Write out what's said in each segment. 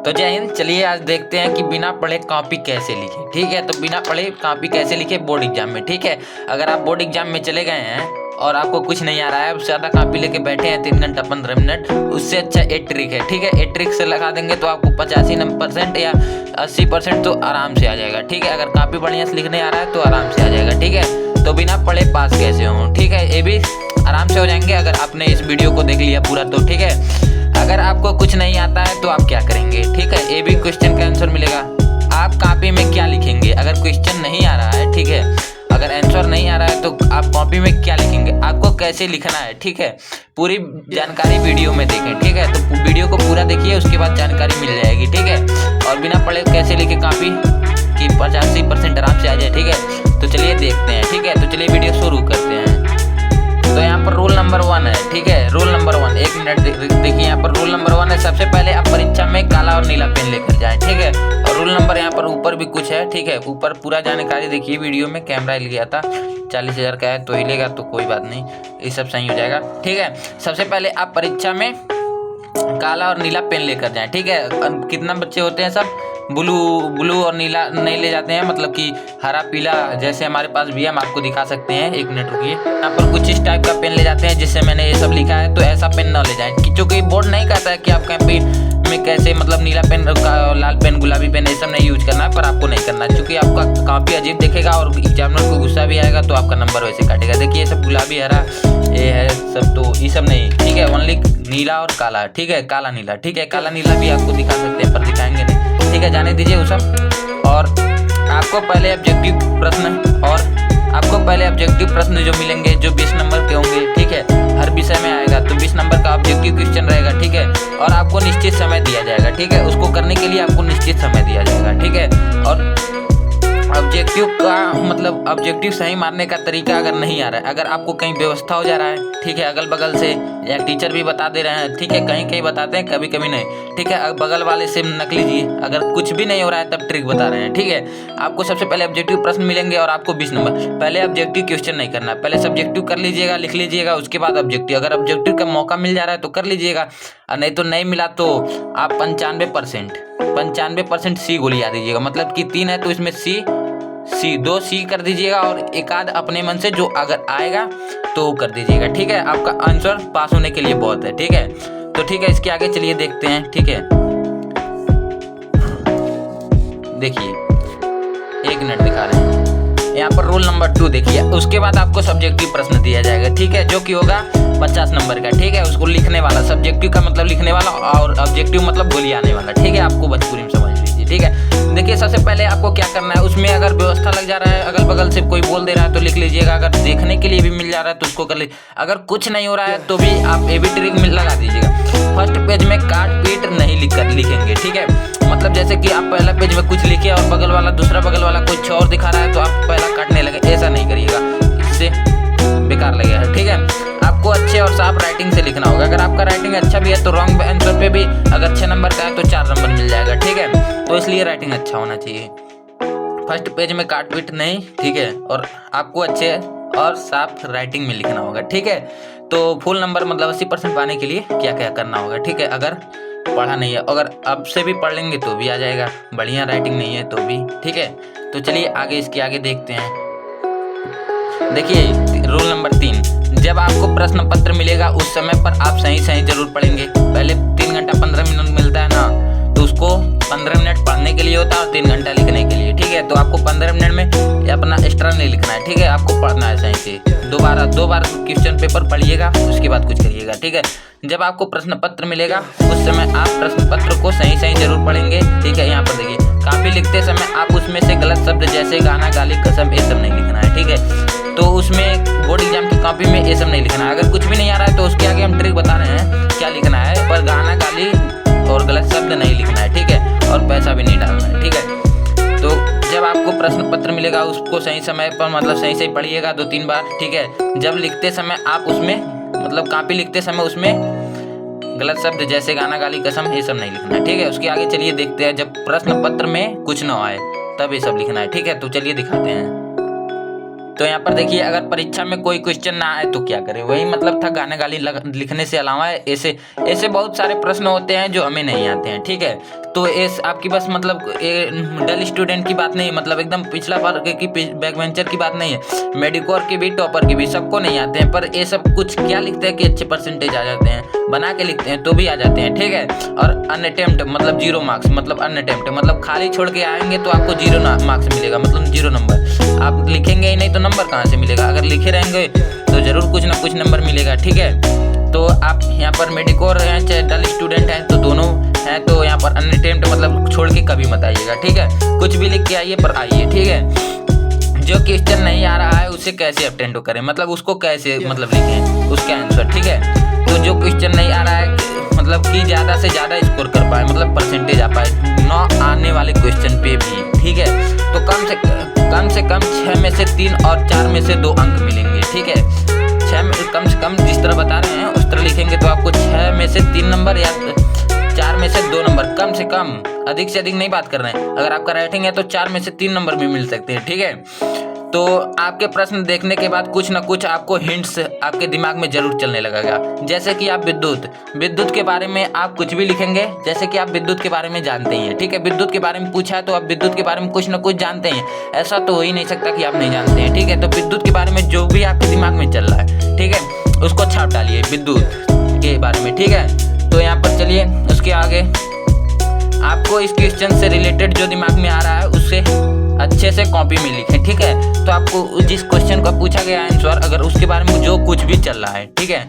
तो जय हिंद। चलिए आज देखते हैं कि बिना पढ़े कॉपी कैसे लिखें। ठीक है, तो बिना पढ़े कॉपी कैसे लिखें बोर्ड एग्जाम में। ठीक है, अगर आप बोर्ड एग्जाम में चले गए हैं और आपको कुछ नहीं आ रहा है, ज़्यादा कॉपी लेके बैठे हैं 3 घंटा 15 मिनट, उससे अच्छा एक ट्रिक है। ठीक है, एक ट्रिक से लगा देंगे तो आपको 85% या 80% तो आराम से आ जाएगा। ठीक है, अगर कॉपी बढ़िया से लिखने आ रहा है तो आराम से आ जाएगा। ठीक है, तो बिना पढ़े पास कैसे हों। ठीक है, ये भी आराम से हो जाएंगे अगर आपने इस वीडियो को देख लिया पूरा तो। ठीक है, अगर आपको कुछ नहीं आता है तो आप क्या करेंगे। ठीक है, ये भी क्वेश्चन का आंसर मिलेगा। आप कॉपी में क्या लिखेंगे अगर क्वेश्चन नहीं आ रहा है। ठीक है, अगर आंसर नहीं आ रहा है तो आप कॉपी में क्या लिखेंगे, आपको कैसे लिखना है। ठीक है, पूरी जानकारी वीडियो में देखें। ठीक है, तो वीडियो को पूरा देखिए, उसके बाद जानकारी मिल जाएगी। ठीक है, और बिना पढ़े कैसे लिखे कॉपी कि 85% आराम से आ जाए। ठीक है, तो चलिए देखते हैं। ठीक है, तो चलिए वीडियो शुरू करते हैं। तो यहाँ पर रूल नंबर 1 है। ठीक है, रूल नंबर 1, 1 मिनट देखिए, यहाँ पर रूल नंबर 1 है। सबसे पहले आप परीक्षा में काला और नीला पेन लेकर जाएं। ठीक है, और रूल नंबर यहाँ पर ऊपर भी कुछ है। ठीक है, ऊपर पूरा जानकारी देखिए वीडियो में। कैमरा हिल गया था, 40,000 का है तो हिलेगा तो कोई बात नहीं, ये सब सही हो जाएगा। ठीक है, सबसे पहले आप परीक्षा में काला और नीला पेन लेकर जाएं। ठीक है, कितना बच्चे होते हैं, सब ब्लू और नीला नहीं ले जाते हैं, मतलब कि हरा पीला जैसे हमारे पास भी है, हम आपको दिखा सकते हैं। 1 मिनट रुकिए। यहाँ पर कुछ इस टाइप का पेन ले जाते हैं जिससे मैंने ये सब लिखा है, तो ऐसा पेन ना ले जाएं क्योंकि बोर्ड नहीं कहता है कि आप कहीं में कैसे मतलब नीला पेन, लाल पेन, गुलाबी पेन ये सब नहीं यूज करना है, पर आपको नहीं करना क्योंकि आपका कॉपी अजीब दिखेगा और एग्जामिनर को गुस्सा भी आएगा तो आपका नंबर वैसे काटेगा। देखिए ये सब गुलाबी हरा ये है सब, तो ये सब नहीं। ठीक है, ओनली नीला और काला। ठीक है, काला नीला। ठीक है, काला नीला भी आपको दिखा सकते हैं पर दिखाएंगे नहीं। ठीक है, जाने दीजिए वो सब। और आपको पहले ऑब्जेक्टिव प्रश्न जो मिलेंगे जो 20 नंबर के होंगे। ठीक है, हर विषय में आएगा तो 20 नंबर का ऑब्जेक्टिव क्वेश्चन रहेगा। ठीक है, और आपको निश्चित समय दिया जाएगा। ठीक है, उसको करने के लिए आपको निश्चित समय दिया जाएगा। ठीक है, और ऑब्जेक्टिव का मतलब ऑब्जेक्टिव सही मारने का तरीका अगर नहीं आ रहा है, अगर आपको कहीं व्यवस्था हो जा रहा है, ठीक है, अगल बगल से या टीचर भी बता दे रहे हैं। ठीक है, कहीं कहीं बताते हैं, कभी कभी नहीं। ठीक है, बगल वाले से नक लीजिए। अगर कुछ भी नहीं हो रहा है तब ट्रिक बता रहे हैं। ठीक है, आपको सबसे पहले ऑब्जेक्टिव प्रश्न मिलेंगे और आपको 20 नंबर। पहले ऑब्जेक्टिव क्वेश्चन नहीं करना, पहले सब्जेक्टिव कर लीजिएगा, लिख लीजिएगा, उसके बाद ऑब्जेक्टिव। अगर ऑब्जेक्टिव का मौका मिल जा रहा है तो कर लीजिएगा, और नहीं तो नहीं मिला तो आप 95% सी गोली आ दीजिएगा। मतलब कि 3 है तो इसमें सी 2 सी कर दीजिएगा और एक आध अपने मन से जो अगर आएगा तो वो कर दीजिएगा। ठीक है, आपका आंसर पास होने के लिए बहुत है। ठीक है, तो ठीक है, इसके आगे चलिए देखते हैं। ठीक है, देखिए 1 मिनट दिखा रहे हैं यहाँ पर रूल नंबर 2 देखिए। उसके बाद आपको सब्जेक्टिव प्रश्न दिया जाएगा। ठीक है, जो कि होगा 50 नंबर का। ठीक है, उसको लिखने वाला, सब्जेक्टिव का मतलब लिखने वाला और ऑब्जेक्टिव मतलब गोली आने वाला। ठीक है, आपको भोजपुरी में समझ लीजिए। ठीक है, देखिए सबसे पहले आपको क्या करना है, उसमें अगर व्यवस्था लग जा रहा है, अगल बगल से कोई बोल दे रहा है तो लिख लीजिएगा। अगर देखने के लिए भी मिल जा रहा है तो उसको कर लीजिए। अगर कुछ नहीं हो रहा है तो भी आप ये भी ट्रिक में लगा दीजिएगा। फर्स्ट पेज में काट पीट नहीं लिखेंगे। ठीक है, मतलब जैसे कि आप पहला पेज में कुछ लिखे और बगल वाला दूसरा बगल वाला कुछ और दिखा रहा है तो आप पहला काटने लगे, ऐसा नहीं करिएगा, इससे बेकार लगेगा। ठीक है, आपको अच्छे और साफ राइटिंग से लिखना होगा। अगर आपका राइटिंग अच्छा भी है तो रॉन्ग आंसर पे भी अगर 6 नंबर का है तो 4 नंबर मिल जाएगा। ठीक है, तो इसलिए राइटिंग अच्छा होना चाहिए। फर्स्ट पेज में काट पीट नहीं। ठीक है, और आपको अच्छे और साफ राइटिंग में लिखना होगा। ठीक है, तो फुल नंबर मतलब 80% पाने के लिए क्या क्या करना होगा। ठीक है, अगर पढ़ा नहीं है, अगर अब से भी पढ़ लेंगे तो भी आ जाएगा, बढ़िया राइटिंग नहीं है तो भी। ठीक है, तो चलिए आगे इसके आगे देखते हैं। देखिए रूल नंबर 3, जब आपको प्रश्न पत्र मिलेगा उस समय पर आप सही जरूर पढ़ेंगे। पहले 3 घंटा 15 मिनट मिलता है ना, तो उसको 15 मिनट पढ़ने के लिए होता है और 3 घंटा लिखने के लिए। ठीक है, तो आपको 15 मिनट में अपना एक्स्ट्रा नहीं लिखना है। ठीक है, आपको पढ़ना है सही से। दो बार क्वेश्चन पेपर पढ़िएगा, उसके बाद कुछ करिएगा। ठीक है, जब आपको प्रश्न पत्र मिलेगा उस समय आप प्रश्न पत्र को सही जरूर पढ़ेंगे। ठीक है, यहाँ पर देखिए कॉपी लिखते समय आप उसमें से गलत शब्द जैसे गाना, गाली, कसम ये सब नहीं लिखना है। ठीक है, तो उसमें बोर्ड एग्जाम की कॉपी में ये सब नहीं लिखना है। अगर कुछ भी नहीं आ रहा है तो उसके आगे हम ट्रिक बता रहे हैं क्या लिखना है, पर गाना, गाली और गलत शब्द नहीं लिखना है। ठीक है, और पैसा भी नहीं डालना है। ठीक है, तो जब आपको प्रश्न पत्र मिलेगा उसको सही समय पर मतलब सही पढ़िएगा 2-3 बार। ठीक है, जब लिखते समय आप उसमें मतलब कॉपी लिखते समय उसमें गलत शब्द जैसे गाना, गाली, कसम ये सब नहीं लिखना है। ठीक है, उसके आगे चलिए देखते हैं। जब प्रश्न पत्र में कुछ न आए तब ये सब लिखना है। ठीक है, तो चलिए दिखाते हैं। तो यहाँ पर देखिए, अगर परीक्षा में कोई क्वेश्चन ना आए तो क्या करें, वही मतलब था गाने गाली लिखने से अलावा ऐसे ऐसे बहुत सारे प्रश्न होते हैं जो हमें नहीं आते हैं, ठीक है। तो इस आपकी बस मतलब डल स्टूडेंट की बात नहीं है, मतलब एकदम पिछला वर्ग की बैक बेंचर की बात नहीं है, मेडिकोर की भी, टॉपर की भी, सबको नहीं आते हैं। पर ये सब कुछ क्या लिखते हैं कि अच्छे परसेंटेज आ जाते हैं, बना के लिखते हैं तो भी आ जाते हैं, ठीक है। और अनअटेम्प्ट मतलब 0 मार्क्स, मतलब अनअटेम्प्ट मतलब खाली छोड़ के आएंगे तो आपको 0 मार्क्स मिलेगा, मतलब 0 नंबर। आप लिखेंगे ही नहीं तो नंबर कहाँ से मिलेगा, अगर लिखे रहेंगे तो जरूर कुछ ना कुछ नंबर मिलेगा, ठीक है। तो आप यहाँ पर मेडिकोर हैं चाहे डल स्टूडेंट हैं तो दोनों हैं, तो यहाँ पर अनअटेम्प्ट मतलब छोड़ के कभी मत आइएगा, ठीक है। कुछ भी लिख के आइए पर आइए, ठीक है। जो क्वेश्चन नहीं आ रहा है उसे कैसे अटेम्प्ट करें, मतलब उसको कैसे मतलब लिखें उसका आंसर, ठीक है। तो जो क्वेश्चन नहीं आ रहा है मतलब कि ज़्यादा से ज़्यादा स्कोर कर पाए, मतलब परसेंटेज आ पाए न आने वाले क्वेश्चन पे भी, ठीक है। तो कम से कम 6 में से 3 और 4 में से 2 अंक मिलेंगे, ठीक है। 6 में कम से कम जिस तरह बता रहे हैं उस तरह लिखेंगे तो आपको 6 में से 3 नंबर या 4 में से 2 नंबर, कम से कम, अधिक से अधिक नहीं बात कर रहे हैं। अगर आपका राइटिंग है तो 4 में से 3 नंबर भी मिल सकते हैं, ठीक है। तो आपके प्रश्न देखने के बाद कुछ ना कुछ आपको हिंट्स आपके दिमाग में जरूर चलने लगेगा। जैसे कि आप विद्युत के बारे में आप कुछ भी लिखेंगे, जैसे कि आप विद्युत के बारे में जानते ही हैं, ठीक है। विद्युत के बारे में पूछा है तो आप विद्युत के बारे में कुछ ना कुछ जानते हैं, ऐसा तो हो ही नहीं सकता कि आप नहीं जानते हैं, ठीक है। तो विद्युत के बारे में जो भी आपके दिमाग में चल रहा है, ठीक है, उसको छाप डालिए विद्युत के बारे में, ठीक है। तो यहाँ पर चलिए उसके आगे आपको इस क्वेश्चन से रिलेटेड जो दिमाग में आ रहा है उससे अच्छे से कॉपी में लिखें, ठीक है। तो आपको जिस क्वेश्चन का पूछा गया आंसर, अगर उसके बारे में जो कुछ भी चल रहा है, ठीक है,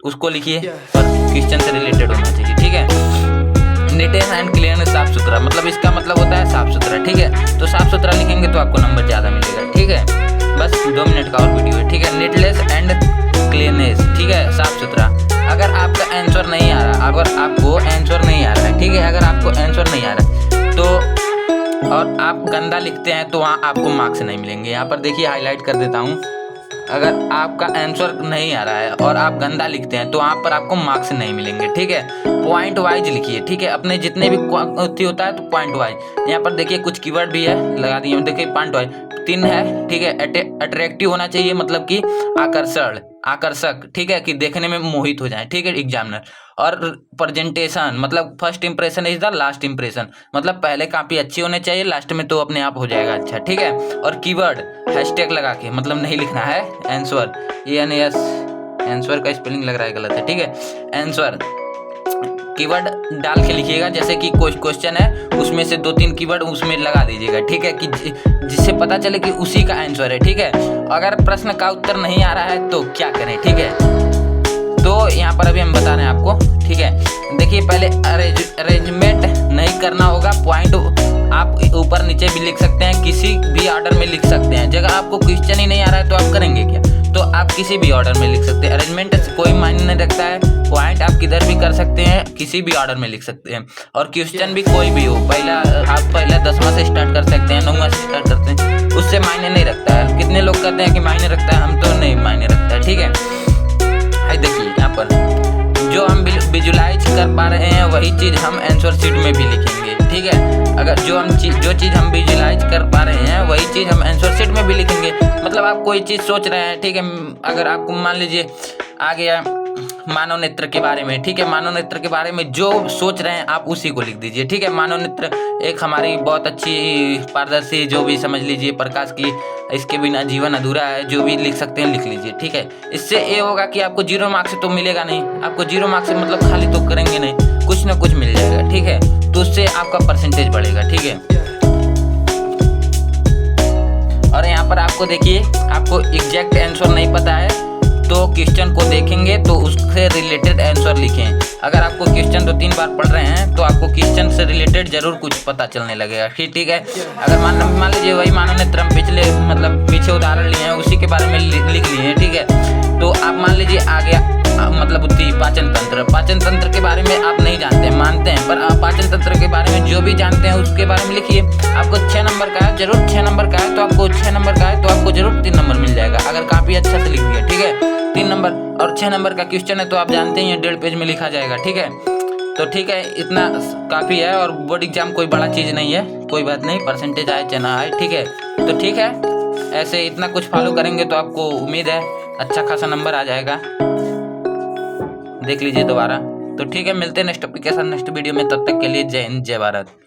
उसको लिखिए, पर क्वेश्चन से रिलेटेड होना चाहिए, ठीक है। नीटनेस एंड क्लियरनेस, साफ सुथरा, मतलब इसका मतलब होता है साफ सुथरा, ठीक है। तो साफ सुथरा लिखेंगे तो आपको नंबर ज़्यादा मिलेगा, ठीक है। बस 2 मिनट का और वीडियो है, ठीक है। नीटनेस एंड क्लियरनेस, ठीक है, साफ सुथरा। अगर आपका आंसर नहीं आ रहा, अगर आपको आंसर नहीं आ रहा है, ठीक है, अगर आपको आंसर नहीं आ रहा है तो और आप गंदा लिखते हैं तो वहाँ आपको मार्क्स नहीं मिलेंगे। यहाँ पर देखिए हाईलाइट कर देता हूँ, अगर आपका आंसर नहीं आ रहा है और आप गंदा लिखते हैं तो वहाँ पर आपको मार्क्स नहीं मिलेंगे, ठीक है। पॉइंट वाइज लिखिए, ठीक है, अपने जितने भी होता है तो पॉइंट वाइज। यहाँ पर देखिए कुछ कीवर्ड भी है, लगा दिए, देखिए पॉइंट वाइज 3 है, ठीक है। अट्रैक्टिव होना चाहिए, मतलब कि आकर्षक, ठीक है, कि देखने में मोहित हो जाए, ठीक है, एग्जामिनर। और प्रेजेंटेशन मतलब first impression is the last impression, मतलब पहले काफी अच्छी होने चाहिए, लास्ट में तो अपने आप हो जाएगा अच्छा, ठीक है। और कीवर्ड हैशटैग लगा के, मतलब नहीं लिखना है आंसर, ENS, आंसर का स्पेलिंग लग रहा है गलत है, ठीक है। आंसर कीवर्ड डाल के लिखिएगा, जैसे कि कोई क्वेश्चन है उसमें से 2-3 कीवर्ड उसमें लगा दीजिएगा, ठीक है, कि जिससे पता चले कि उसी का आंसर है, ठीक है। अगर प्रश्न का उत्तर नहीं आ रहा है तो क्या करें, ठीक है। तो यहाँ पर अभी हम बता रहे हैं आपको, ठीक है। देखिए पहले अरेंजमेंट नहीं करना होगा, पॉइंट आप ऊपर नीचे भी लिख सकते हैं, किसी भी ऑर्डर में लिख सकते हैं। जगह आपको क्वेश्चन ही नहीं आ रहा है तो आप करेंगे क्या, तो आप किसी भी ऑर्डर में लिख सकते हैं। अरेंजमेंट कोई मायने नहीं रखता है, पॉइंट आप किधर भी कर सकते हैं, किसी भी ऑर्डर में लिख सकते हैं। और क्वेश्चन भी कोई भी हो, आप पहला 10वां से स्टार्ट कर सकते हैं, 9वां से स्टार्ट करते हैं, उससे मायने नहीं रखता है। कितने लोग कहते हैं कि मायने रखता है, हम तो नहीं मायने रखता है, ठीक है। देखिए यहाँ पर जो हम विजुलाइज कर पा रहे हैं वही चीज़ हम आंसर शीट में भी लिखेंगे, ठीक है। अगर जो चीज़ हम विजुलाइज कर पा रहे हैं वही चीज़ हम आंसर शीट में भी लिखेंगे। मतलब आप कोई चीज़ सोच रहे हैं, ठीक है, अगर आपको मान लीजिए आ गया मानव नेत्र के बारे में, ठीक है, मानव नेत्र के बारे में जो सोच रहे हैं आप उसी को लिख दीजिए, ठीक है। मानव नेत्र एक हमारी बहुत अच्छी पारदर्शी, जो भी समझ लीजिए प्रकाश की, इसके बिना जीवन अधूरा है, जो भी लिख सकते हैं लिख लीजिए, ठीक है। इससे ये होगा कि आपको 0 मार्क्स तो मिलेगा नहीं, आपको 0 मार्क्स से मतलब खाली तो करेंगे नहीं, कुछ ना कुछ मिल जाएगा, ठीक है। तो उससे आपका परसेंटेज बढ़ेगा, ठीक है। और यहाँ पर आपको देखिए, आपको एग्जैक्ट आंसर नहीं पता है तो क्वेश्चन को देखेंगे तो उससे रिलेटेड आंसर लिखें। अगर आपको क्वेश्चन 2-3 बार पढ़ रहे हैं तो आपको क्वेश्चन से रिलेटेड जरूर कुछ पता चलने लगेगा, ठीक है। अगर मान लीजिए वही मानव नेत्र हम पीछे उदाहरण लिए हैं, उसी के बारे में लिख लिए हैं, ठीक है। तो आप मान लीजिए आ गया मतलब बुद्धि, पाचन तंत्र के बारे में आप नहीं जानते, मानते हैं, पर आप पाचन तंत्र के बारे में जो भी जानते हैं उसके बारे में लिखिए। आपको 6 नंबर का है, जरूर 6 नंबर का है तो आपको 6 नंबर का है तो आपको जरूर 3 नंबर मिल जाएगा, अगर काफी अच्छा से लिख दिया, ठीक है। 3 नंबर और 6 नंबर का क्वेश्चन है तो आप जानते ही हैं 1.5 पेज में लिखा जाएगा, ठीक है। तो ठीक है, इतना काफ़ी है। और बोर्ड एग्जाम कोई बड़ा चीज़ नहीं है, कोई बात नहीं, परसेंटेज आए चाहे ना आए, ठीक है। तो ठीक है, ऐसे इतना कुछ फॉलो करेंगे तो आपको उम्मीद है अच्छा खासा नंबर आ जाएगा। देख लीजिए दोबारा। तो ठीक है, मिलते हैं नेक्स्ट टॉपिक के साथ नेक्स्ट वीडियो में। तब तक के लिए जय हिंद जय भारत।